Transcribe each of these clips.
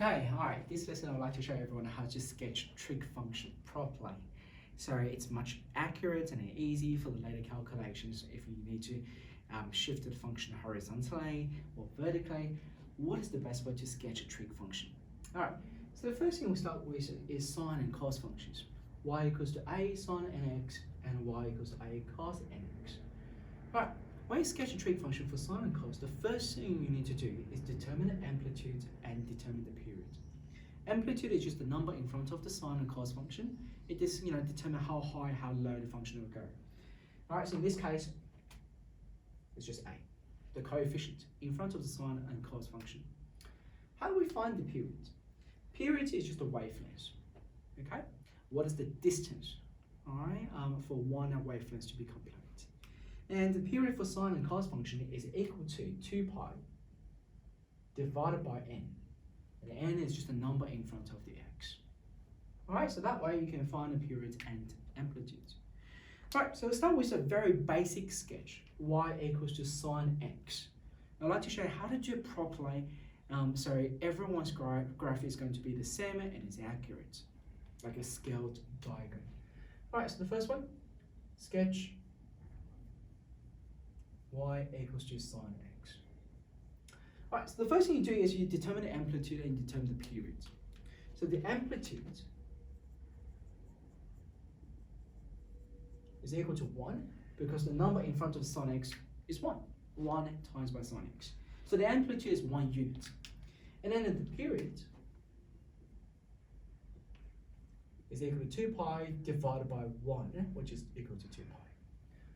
Okay, alright, this lesson I would like to show everyone how to sketch trig function properly. So it's much accurate and easy for the later calculations if you need to shift the function horizontally or vertically. What is the best way to sketch a trig function? Alright, so the first thing we'll start with is sine and cos functions. Y equals to a sine nx and y equals to a cos nx. Alright, when you sketch a trig function for sine and cos, the first thing you need to do is determine the amplitude and determine the period. Amplitude is just the number in front of the sine and cos function. It just determine how high, how low the function will go. Alright, so in this case, it's just a, the coefficient in front of the sine and cos function. How do we find the period? Period is just a wavelength. Okay, what is the distance? Alright, for one wavelength to be complete. And the period for sine and cos function is equal to 2 pi divided by n. And n is just a number in front of the x. Alright, so that way you can find the period and amplitude. Alright, so we'll start with a very basic sketch. Y equals to sine x. I'd like to show you how to do it properly so everyone's graph is going to be the same and is accurate, like a scaled diagram. Alright, so the first one, sketch y equals to sine x. Alright, so the first thing you do is you determine the amplitude and determine the period. So the amplitude is equal to 1 because the number in front of sine x is 1. 1 times by sine x. So the amplitude is 1 unit. And then the period is equal to 2 pi divided by 1, which is equal to 2 pi.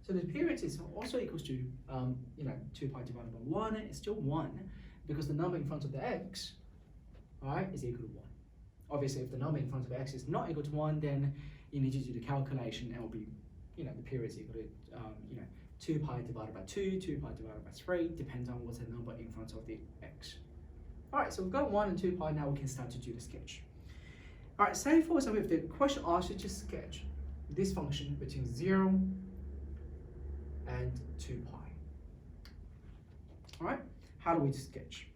So the period is also equals to 2 pi divided by 1. It's still 1 because the number in front of the x, alright, is equal to 1. Obviously, if the number in front of x is not equal to 1, then you need to do the calculation and it will be, the period is equal to 2 pi divided by 2, 2 pi divided by 3, depends on what's the number in front of the x. Alright, so we've got 1 and 2 pi, now we can start to do the sketch. Alright, say for example, if the question asks you to sketch this function between 0 and 2 pi. Alright, how do we sketch?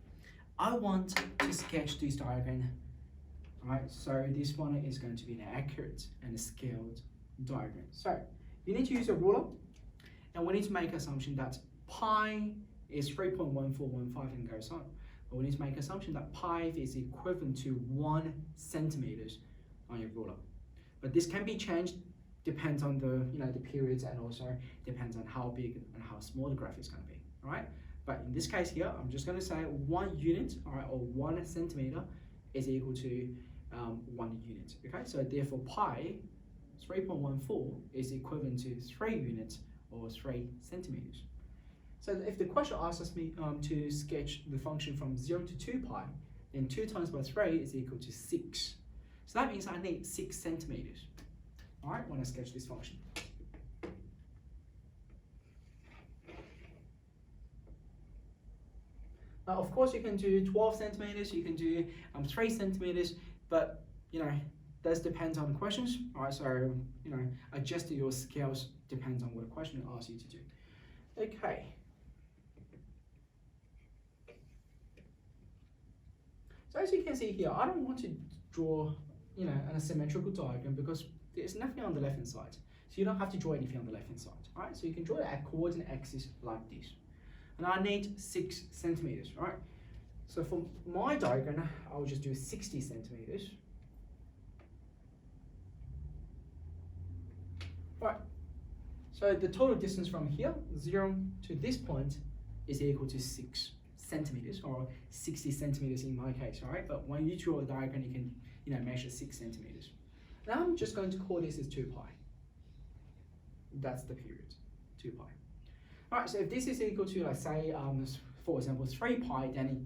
I want to sketch this diagram. Alright, so this one is going to be an accurate and a scaled diagram. So you need to use a ruler, and we need to make assumption that pi is 3.1415 and goes on. But we need to make assumption that pi is equivalent to 1 centimeters on your ruler. But this can be changed, depends on the the periods, and also depends on how big and how small the graph is going to be. All right, but in this case here, I'm just going to say 1 unit, all right, or 1 centimeter is equal to 1 unit. Okay, so therefore pi 3.14 is equivalent to 3 units or 3 centimeters. So if the question asks me to sketch the function from 0 to 2 pi, then 2 times by 3 is equal to 6. So that means I need 6 centimeters. All right, when I sketch this function. Now, of course, you can do 12 centimeters, you can do 3 centimeters, but that depends on the questions. All right, so adjust your scales depends on what the question asks you to do. Okay. So as you can see here, I don't want to draw an asymmetrical diagram because there's nothing on the left hand side. So you don't have to draw anything on the left hand side. All right, so you can draw a coordinate axis like this. And I need 6 centimeters, right? So for my diagram, I'll just do 60 centimeters. Right, so the total distance from here, 0 to this point, is equal to 6 centimeters, or 60 centimeters in my case, all right? But when you draw a diagram, you can measure 6 centimeters. Now I'm just going to call this as 2 pi. That's the period, 2 pi. All right, so if this is equal to, let's say, for example, 3 pi, then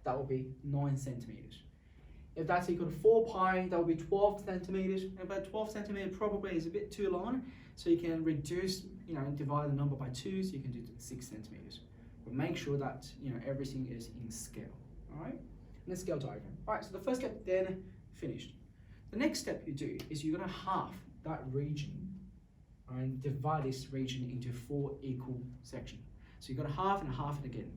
that will be 9 centimeters. If that's equal to 4 pi, that will be 12 centimeters. But 12 centimeters probably is a bit too long, so you can reduce, divide the number by 2, so you can do 6 centimeters. But make sure that everything is in scale. All right, and the scale diagram. All right, so the first step then finished. The next step you do is you're going to half that region and divide this region into 4 equal sections. So you've got to half and half it again.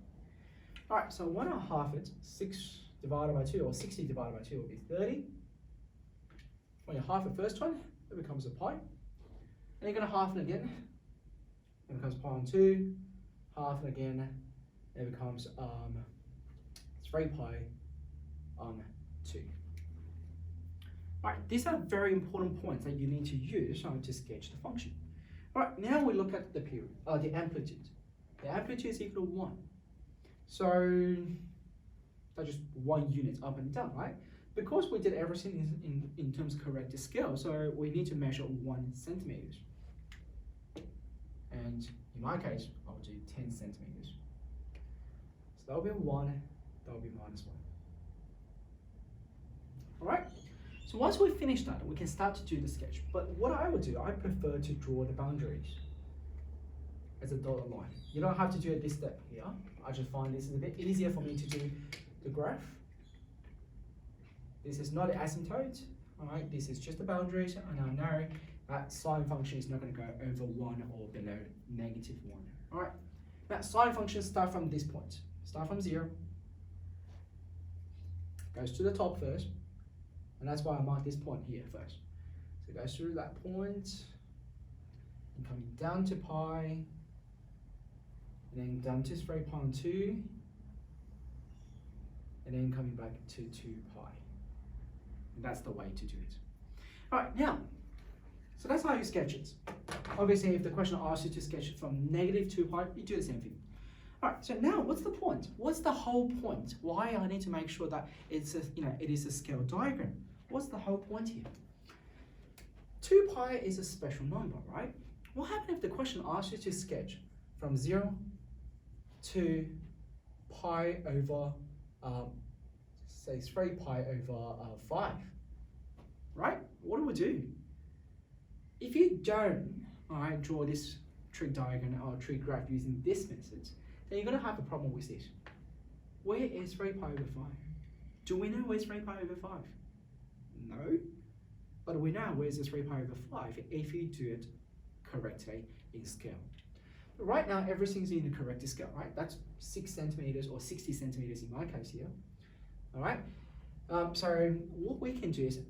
All right, so when I half it, 6 divided by 2, or 60 divided by 2 will be 30. When you half the first one, it becomes a pi. And you're going to half it again. It becomes pi on 2. Half it again. It becomes 3 pi on 2. Right, these are very important points that you need to use to sketch the function. Right, now we look at the period, the amplitude. The amplitude is equal to 1. So that's just 1 unit up and down, right? Because we did everything in terms of correct scale, so we need to measure 1 centimeters. And in my case, I'll do 10 centimeters. So that'll be 1, that'll be minus 1. All right? So once we've finished that, we can start to do the sketch. But what I would do, I prefer to draw the boundaries as a dotted line. You don't have to do it this step here. I just find this is a bit easier for me to do the graph. This is not an asymptote, all right? This is just the boundaries, and I know that sine function is not going to go over 1 or below -1. All right? Now, sine functions start from this point. Start from 0. Goes to the top first. And that's why I marked this point here first. So it goes through that point, and coming down to pi, and then down to 3 pi on 2, and then coming back to 2 pi. And that's the way to do it. All right, now, so that's how you sketch it. Obviously, if the question asks you to sketch it from -2 pi, you do the same thing. All right, so now what's the point? What's the whole point? Why I need to make sure that it's a, it is a scale diagram. What's the whole point here? 2 pi is a special number, right? What happens if the question asks you to sketch from 0 to pi over, say 3 pi over 5, right? What do? If you don't, draw this trig diagram or trig graph using this method, then you're going to have a problem with this. Where is 3 pi over 5? Do we know where's 3 pi over 5? No. But we know where's the 3 pi over 5 if you do it correctly in scale. But right now, everything's in the correct scale, right? That's 6 centimeters or 60 centimeters in my case here. All right? So what we can do is,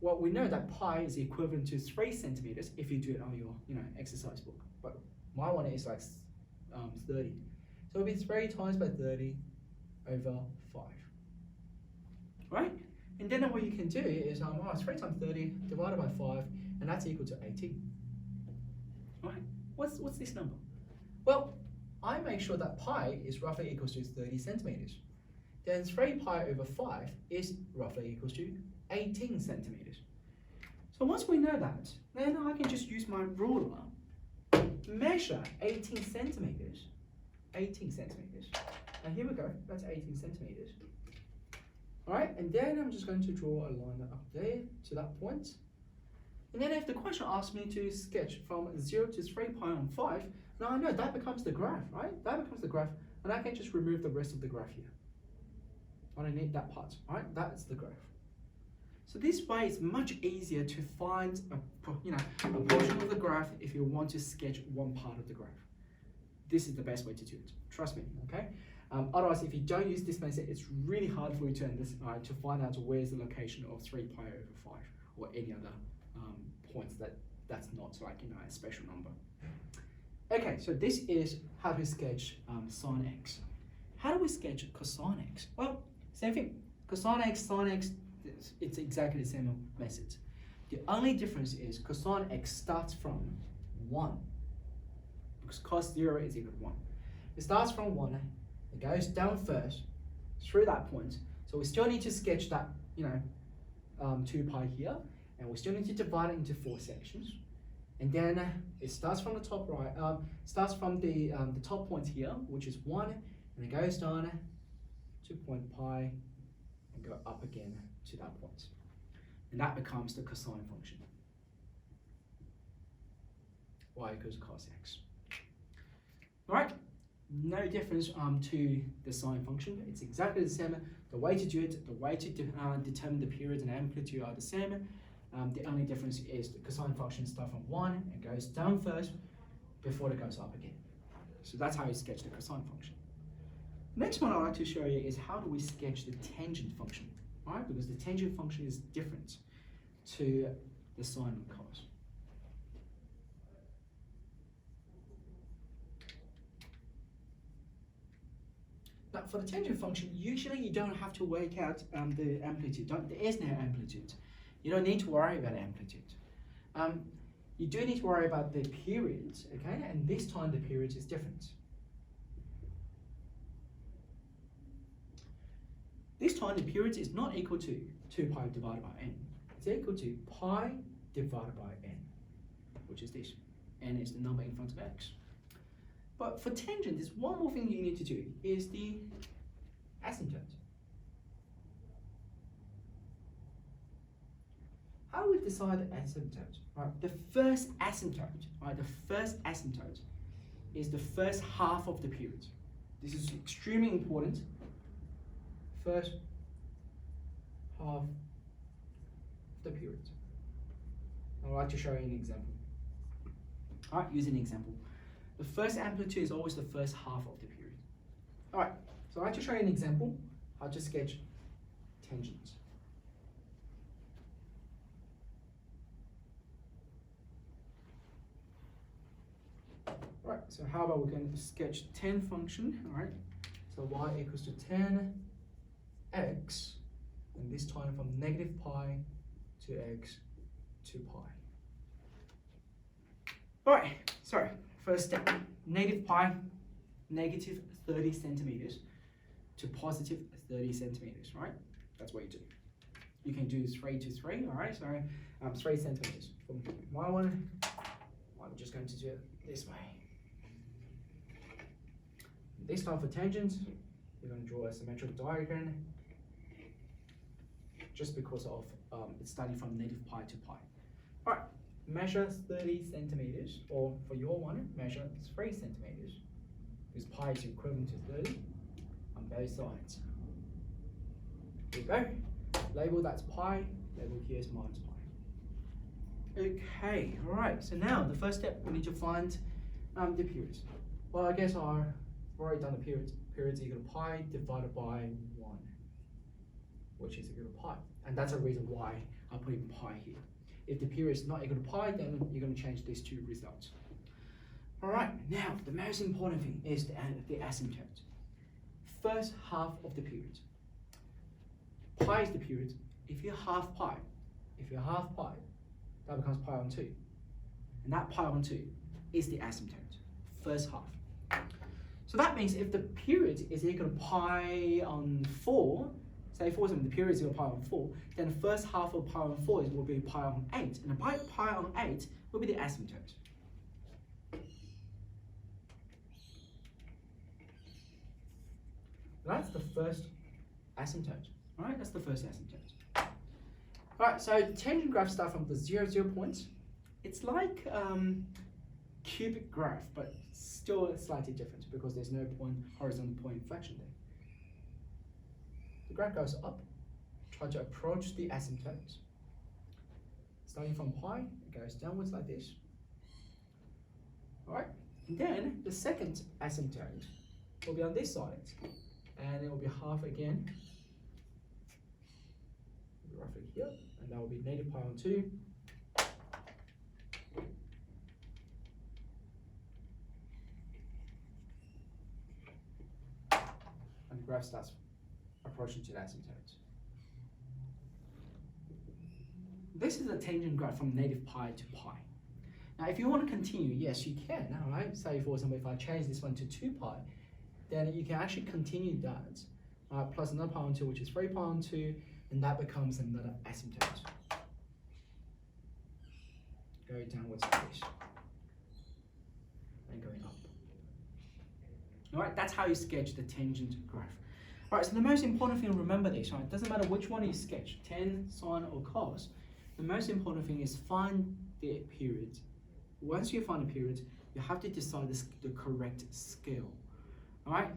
well, we know that pi is equivalent to 3 centimeters if you do it on your exercise book. But my one is like 30. So it'll be 3 times by 30 over 5. Right? And then what you can do is 3 times 30 divided by 5, and that's equal to 18. Right? What's this number? Well, I make sure that pi is roughly equals to 30 centimeters. Then 3 pi over 5 is roughly equals to 18 centimeters. So once we know that, then I can just use my ruler, measure 18 centimeters. 18 centimeters. And here we go, that's 18 centimeters. All right, and then I'm just going to draw a line up there to that point. And then if the question asks me to sketch from 0 to 3 pi on 5, now I know that becomes the graph, right? That becomes the graph, and I can just remove the rest of the graph here. I don't need that part, all right? That's the graph. So this way it's much easier to find a portion of the graph if you want to sketch one part of the graph. This is the best way to do it, trust me, okay? Otherwise, if you don't use this method, it's really hard for you to find out where's the location of 3 pi over 5 or any other points that's not like a special number. Okay, so this is how to sketch sine x. How do we sketch cosine x? Well, same thing. Cosine x, sine x, it's exactly the same method. The only difference is cosine x starts from 1. Because cos 0 is equal to 1. It starts from 1, it goes down first, through that point. So we still need to sketch that, 2 pi here, and we still need to divide it into 4 sections. And then it starts from the top right, starts from the top point here, which is 1, and it goes down to point pi, and go up again to that point. And that becomes the cosine function. Y equals cos x. All right, no difference to the sine function. It's exactly the same. The way to do it, the way to determine the period and amplitude are the same. The only difference is the cosine function starts from 1 and goes down first before it goes up again. So that's how you sketch the cosine function. Next one I'd like to show you is how do we sketch the tangent function, right? Because the tangent function is different to the sine and cos. Now, for the tangent function, usually you don't have to work out the amplitude. There is no amplitude. You don't need to worry about amplitude. You do need to worry about the periods, okay? And this time the period is different. This time the period is not equal to 2 pi divided by n. It's equal to pi divided by n, which is this. N is the number in front of x. But for tangent, there's one more thing you need to do, is the asymptote. How do we decide the asymptote? Right, the first asymptote, right, the first asymptote is the first half of the period. This is extremely important. First half of the period. I'd like to show you an example. All right, use an example. The first amplitude is always the first half of the period. All right, so I'd like to show you an example how to sketch tangents. All right, so how about we can sketch tan function, all right? So y equals to tan x, and this time from negative pi to x to pi. All right, sorry, first step, negative pi, negative 30 centimeters to positive 30 centimeters, right? That's what you do. You can do 3 to 3, all right? So 3 centimeters from my one. I'm just going to do it this way. This time for tangents, you're going to draw a symmetric diagram just because of it's starting from negative pi to pi. All right, measure 30 centimeters, or for your one, measure 3 centimeters, because pi is equivalent to 30 on both sides. There you go. Label that's pi, label here is minus pi. Okay, all right, so now the first step, we need to find the periods. Well, I guess I've already done the periods. Periods equal to pi divided by 1, which is equal to pi. And that's a reason why I put in pi here. If the period is not equal to pi, then you're going to change these two results. All right, now the most important thing is the asymptote. First half of the period. Pi is the period. If you half pi, that becomes pi on 2. And that pi on 2 is the asymptote, first half. So that means if the period is equal to pi on 4, say for example the period is equal to pi on 4, then the first half of pi on 4 will be pi on 8, and the pi on 8 will be the asymptote. That's the first asymptote, right? That's the first asymptote. Alright, so tangent graphs start from the 0, 0 points. It's like cubic graph, but still slightly different because there's no point, horizontal point inflection there. The graph goes up, try to approach the asymptote. Starting from pi, it goes downwards like this. Alright, and then the second asymptote will be on this side, and it will be half again. It'll be roughly here, and that will be negative pi on 2. And the graph starts approaching to the asymptote. This is a tangent graph from negative pi to pi. Now, if you want to continue, yes, you can. All right. Say, for example, if I change this one to 2 pi, then you can actually continue that. Plus another pi on 2, which is 3 pi on 2, and that becomes another asymptote. Go downwards like this, and going up. All right, that's how you sketch the tangent graph. All right, so the most important thing, remember this, right? It doesn't matter which one you sketch, tan, sine, or cos. The most important thing is find the period. Once you find the period, you have to decide the correct scale. All right,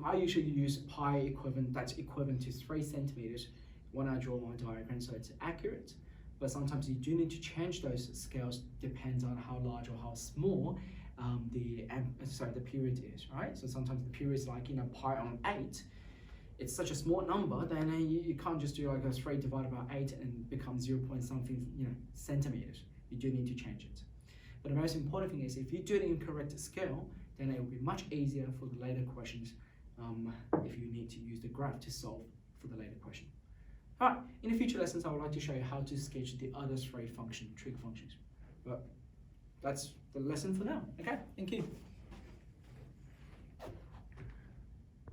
I usually use pi equivalent, that's equivalent to 3 centimeters when I draw my diagram, so it's accurate. But sometimes you do need to change those scales, depends on how large or how small the period is, right? So sometimes the period is like, pi on 8. It's such a small number, then you can't just do like a 3 divided by 8 and become 0 point something, centimeters. You do need to change it. But the most important thing is if you do the incorrect scale, then it will be much easier for the later questions if you need to use the graph to solve for the later question. Alright, in the future lessons I would like to show you how to sketch the other 3 trig functions. But that's the lesson for now. Okay, thank you.